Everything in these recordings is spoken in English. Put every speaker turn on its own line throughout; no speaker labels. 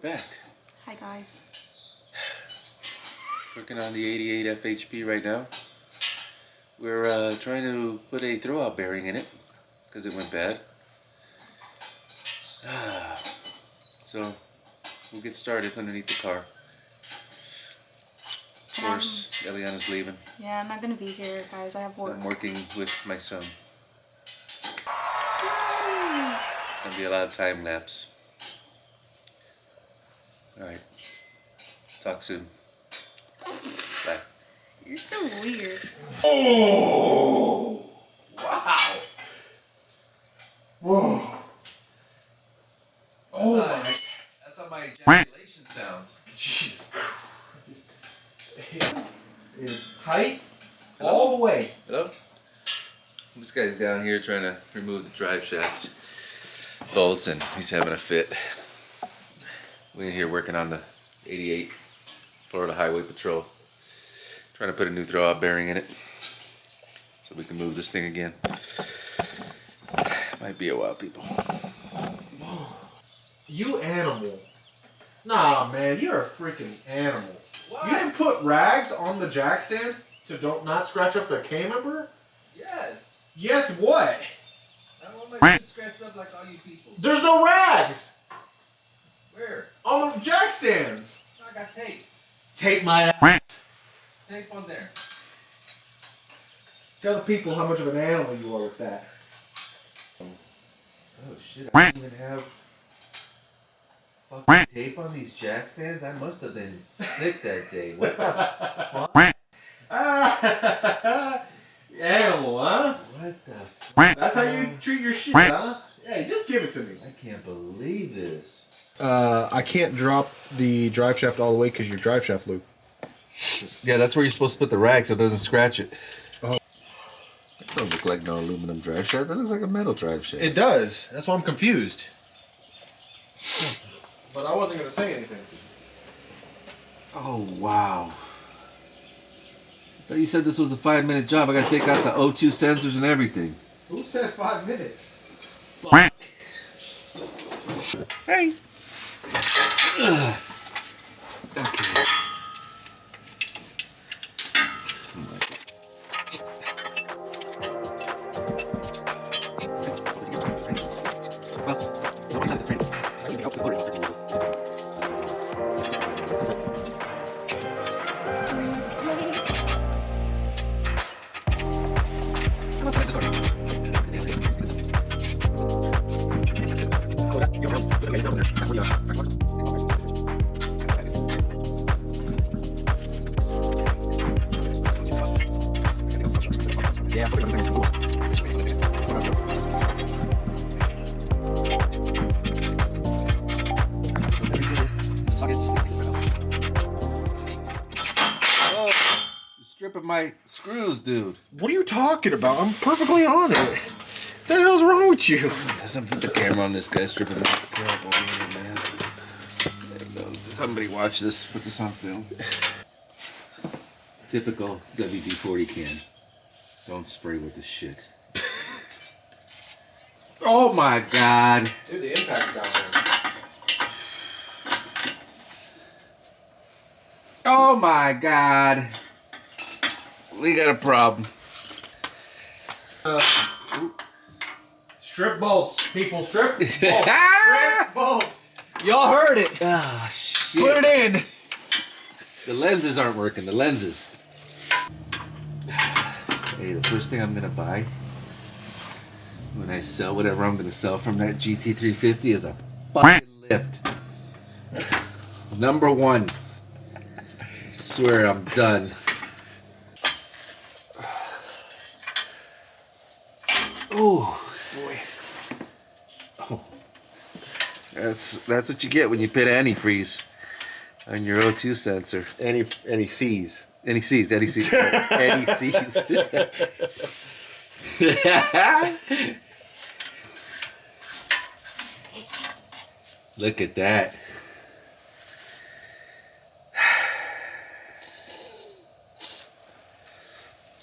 back.
Hi guys.
Working on the 88 FHP right now. We're trying to put a throwout bearing in it because it went bad. So we'll get started underneath the car. Of course, Eliana's leaving.
Yeah, I'm not gonna be here, guys. I have work.
So I'm working with my son. It's gonna be a lot of time lapse. Alright. Talk soon. Bye.
You're so weird.
Oh! Wow! Whoa! Oh my!
That's how my ejaculation sounds.
Jesus Christ! It is tight all the way.
Hello? This guy's down here trying to remove the drive shaft bolts and he's having a fit. We're in here working on the 88 Florida Highway Patrol. Trying to put a new throwout bearing in it so we can move this thing again. Might be a while, people.
Whoa. You animal. Nah, man, you're a freaking animal. What? You didn't put rags on the jack stands to not scratch up the K-member?
Yes.
Yes, what?
I don't want my shit scratched up like all you people.
There's no rags!
Where?
On the jack stands.
I got tape.
Take my ass.
There's tape on there.
Tell the people how much of an animal you are with that.
Oh shit, I don't even have fucking tape on these jack stands? I must have been sick that day. What the fuck?
Animal, huh?
What the fuck?
That's how you treat your shit, huh? Hey, just give it to me.
I can't believe this.
I can't drop the drive shaft all the way because your drive shaft loop.
Yeah, that's where you're supposed to put the rag so it doesn't scratch it.
Oh.
That doesn't look like no aluminum drive shaft. That looks like a metal drive shaft.
It does. That's why I'm confused.
But I wasn't going to say anything.
Oh, wow. I thought you said this was a 5-minute job. I gotta take out the O2 sensors and everything.
Who said 5 minutes?
Hey. Okay. Stripping my screws, dude.
What are you talking about? I'm perfectly on it. What the hell's wrong with you?
Doesn't put the camera on this guy stripping my crap over here, man. There he goes. Somebody watch this. Put this on film. Typical WD-40 can. Don't spray with this shit. Oh my god.
Dude, the impact down there.
Oh my god. We got a problem.
Strip bolts, people. Strip bolts. Strip bolts.
Y'all heard it.
Oh shit.
Put it in.
The lenses aren't working. The lenses. Hey, the first thing I'm gonna buy when I sell whatever I'm gonna sell from that GT350 is a fucking lift. Number one. I swear I'm done. Oh boy. Oh. That's what you get when you put antifreeze on your O2 sensor.
Any C's.
Any C's. Any C's. Look at that.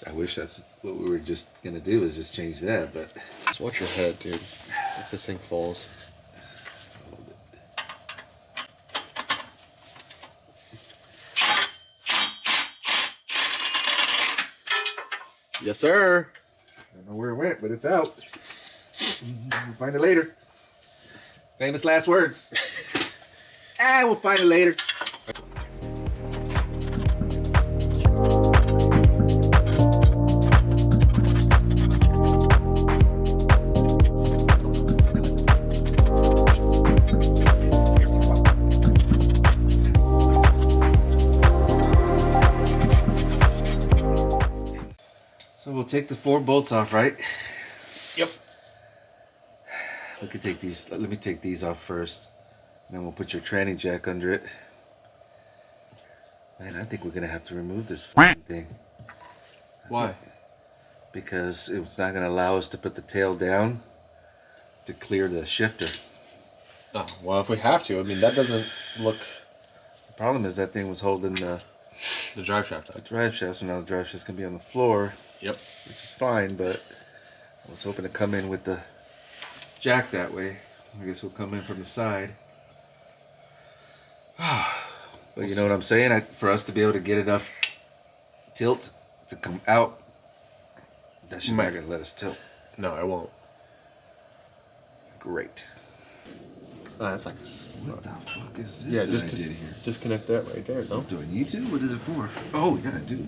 I wish that's what we were just gonna do, is just change that, but
Just watch your head, dude. If this thing falls. Yes, sir.
I don't know where it went, but it's out. We'll find it later. Famous last words. We'll find it later. So we'll take the 4 bolts off, right?
Yep.
We could take these. Let me take these off first. Then we'll put your tranny jack under it. Man, I think we're gonna have to remove this thing.
Why?
Because it's not gonna allow us to put the tail down to clear the shifter.
Oh, well, if we have to, I mean, that doesn't look...
The problem is that thing was holding the
drive shaft up.
drive shaft, so now the drive shaft's gonna be on the floor.
Yep.
Which is fine, but I was hoping to come in with the jack that way. I guess we'll come in from the side. But you know what I'm saying? For us to be able to get enough tilt to come out, that's just not going to let us tilt.
No, I won't.
Great.
Oh, that's like...
What the fuck is this?
Yeah,
that
just
I did here?
disconnect that right there, no?
Do I need to? What is it for? Oh, yeah, I do.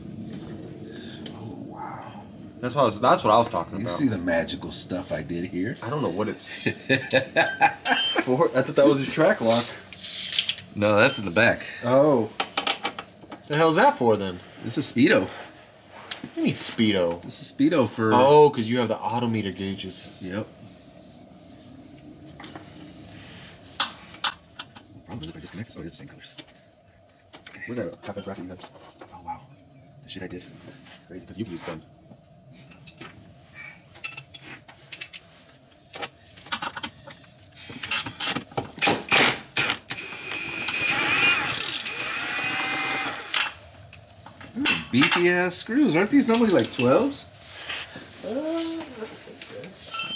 Oh, wow.
That's what I was talking
You
about.
see the magical stuff I did here?
I don't know what it's for. I thought that was a track lock.
No, that's in the back.
Oh. The hell's that for then?
This is Speedo.
What do you mean Speedo?
This is Speedo for...
Oh, because you have the odometer gauges.
Yep. Probably if I disconnect this. Oh, it's the same colors. Okay.
Where's that half graphic you had?
Oh, wow. The shit I did.
Crazy, because you can use gun.
Beefy ass screws. Aren't these normally like 12s? I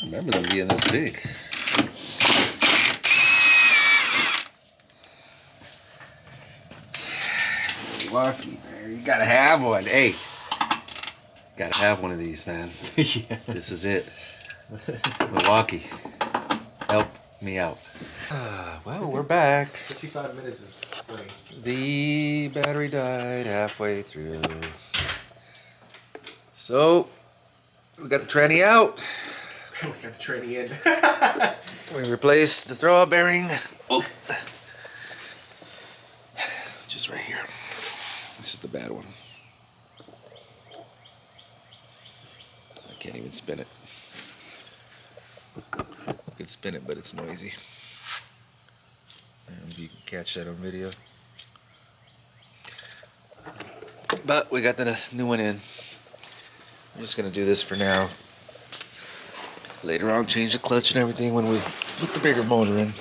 remember them being this big. Milwaukee, man. You gotta have one. Hey. Gotta have one of these, man.
Yeah.
This is it. Milwaukee. Help me out. Well, we're back.
55 minutes is plenty.
The battery died halfway through. So, we got the tranny out.
We got the tranny in.
We replaced the throwout bearing. Oh. Just right here. This is the bad one. I can't even spin it. I could spin it, but it's noisy. I don't know if you can catch that on video. But we got the new one in. I'm just gonna do this for now. Later on, change the clutch and everything when we put the bigger motor in.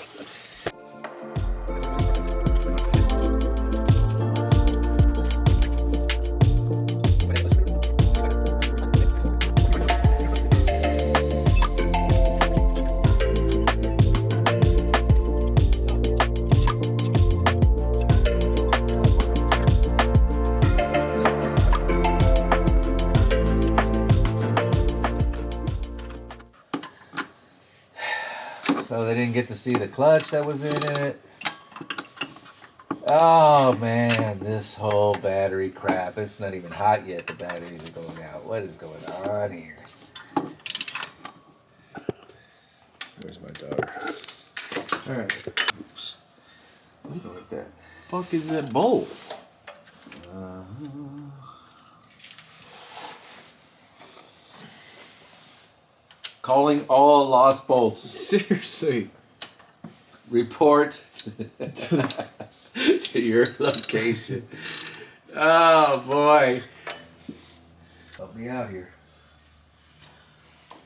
So they didn't get to see the clutch that was in it. Oh man, this whole battery crap. It's not even hot yet. The batteries are going out. What is going on here? Where's my daughter? Alright. Oops. Something like that.
Fuck is that bolt?
Calling all lost bolts.
Seriously.
Report to your location. Oh boy. Help me out here.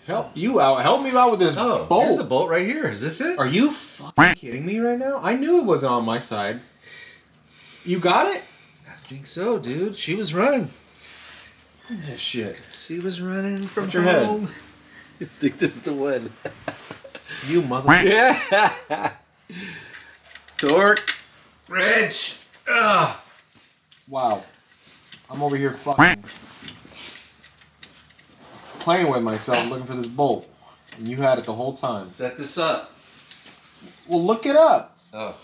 Help you out. Help me out with this
Oh,
bolt.
there's a bolt right here. Is this it?
Are you fucking kidding me right now? I knew it wasn't on my side. You got it?
I think so, dude. She was running.
Yeah, shit.
She was running from
Watch your head.
home. I think this is the one.
You mother...
Yeah. Torque. Wrench. Ugh.
Wow. I'm over here fucking... playing with myself looking for this bolt. And you had it the whole time.
Set this up.
Well, look it up.
Oh.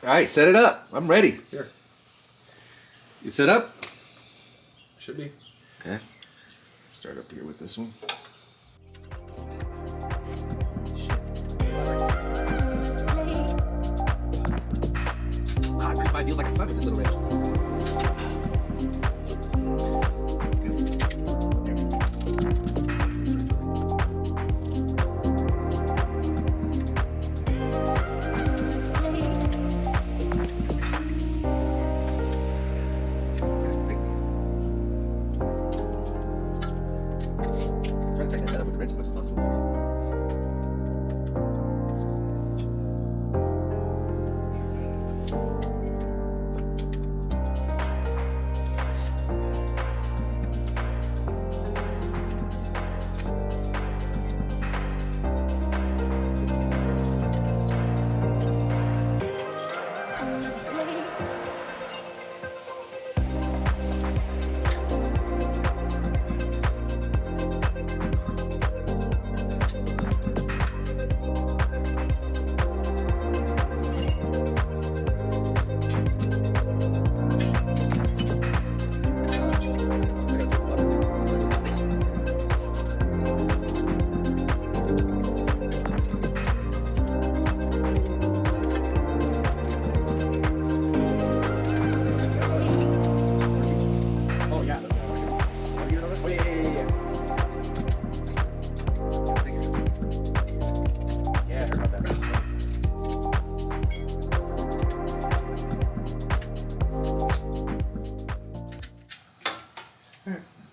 All right, set it up. I'm ready.
Here.
You set up?
Should be.
Okay. Start up here with this one. I feel like it's this little bit. Try to tighten that up with the wrench as much as possible.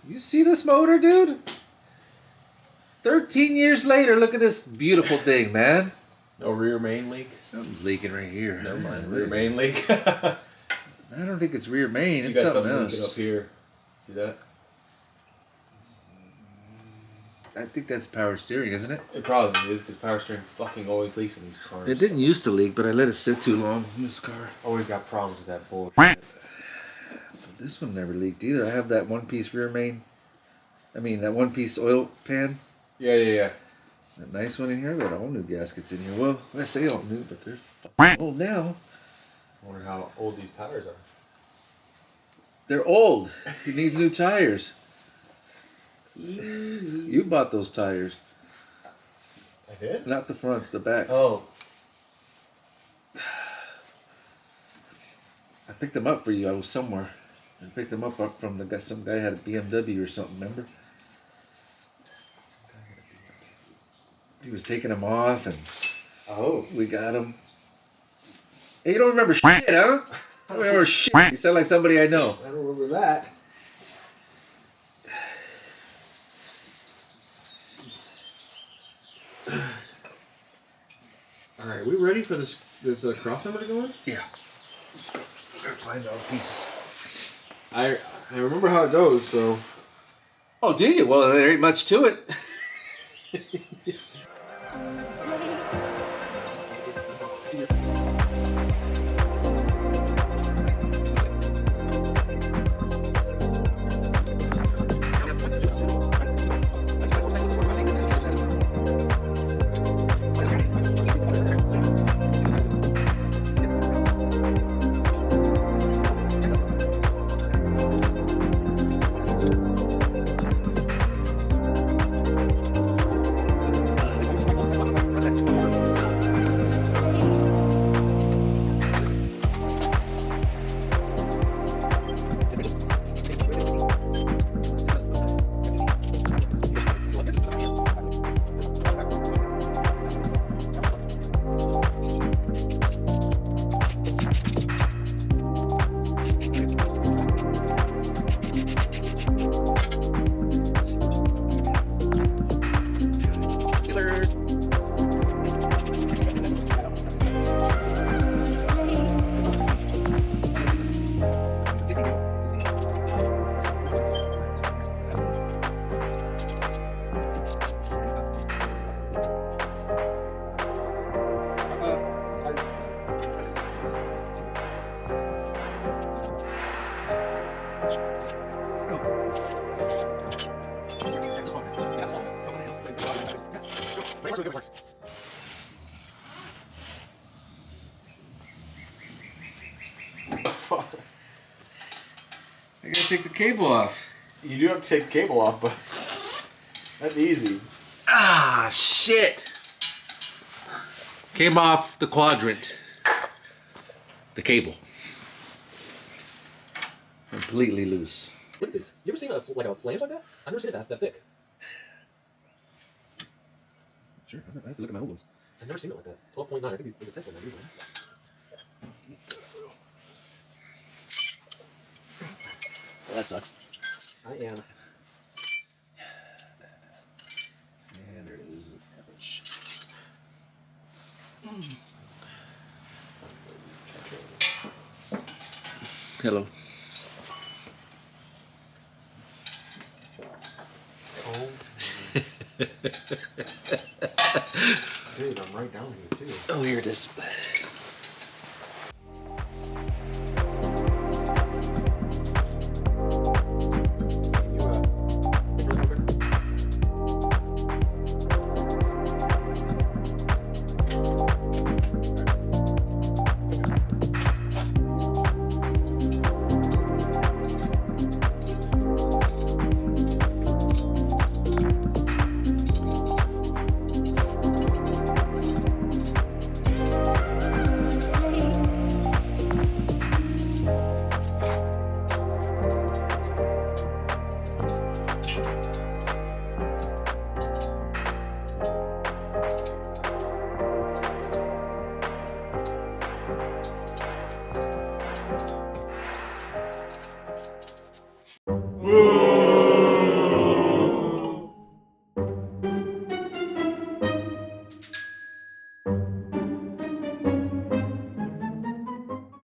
You see this motor, dude? 13 years later, look at this beautiful thing, man.
No rear main leak.
Something's leaking right here.
Never mind. Rear main leak.
I don't think it's rear main.
You
It's
got
something
something leaking
else.
up here. See that?
I think that's power steering, isn't it?
It probably is because power steering fucking always leaks in these cars.
It didn't used to leak, but I let it sit too long in this car.
Always got problems with that bullshit.
This one never leaked either. I have that one-piece rear main. I mean, that one-piece oil pan.
Yeah.
That nice one in here. Got all new gaskets in here. Well, I say all new, but they're fucking old now.
I wonder how old these tires are.
They're old. He needs new tires. You bought those tires.
I did?
Not the fronts, the backs.
Oh.
I picked them up for you. I was somewhere. I picked them up from the guy. Some guy had a BMW or something. Remember? He was taking them off, and we got them. Hey, you don't remember shit, huh? I don't remember shit. You sound like somebody I know.
I don't remember that. Alright, we ready for this cross member to go in?
Yeah. Let's go. We're gonna find all the pieces.
I remember how it goes, so.
Oh, do you? Well, there ain't much to it. I gotta take the cable off.
You do have to take the cable off, but that's easy.
Ah, shit. Came off the quadrant. The cable. Completely loose.
Look at this. You ever seen a flange like that? I've never seen it that thick.
Sure, I have to look at my old ones.
I've never seen it like that. 12.9. I think it was a 10.9. Well, that sucks. I am.
Yeah, there it is. Hello.
Oh. Dude, I'm right down here too.
Oh, here it is.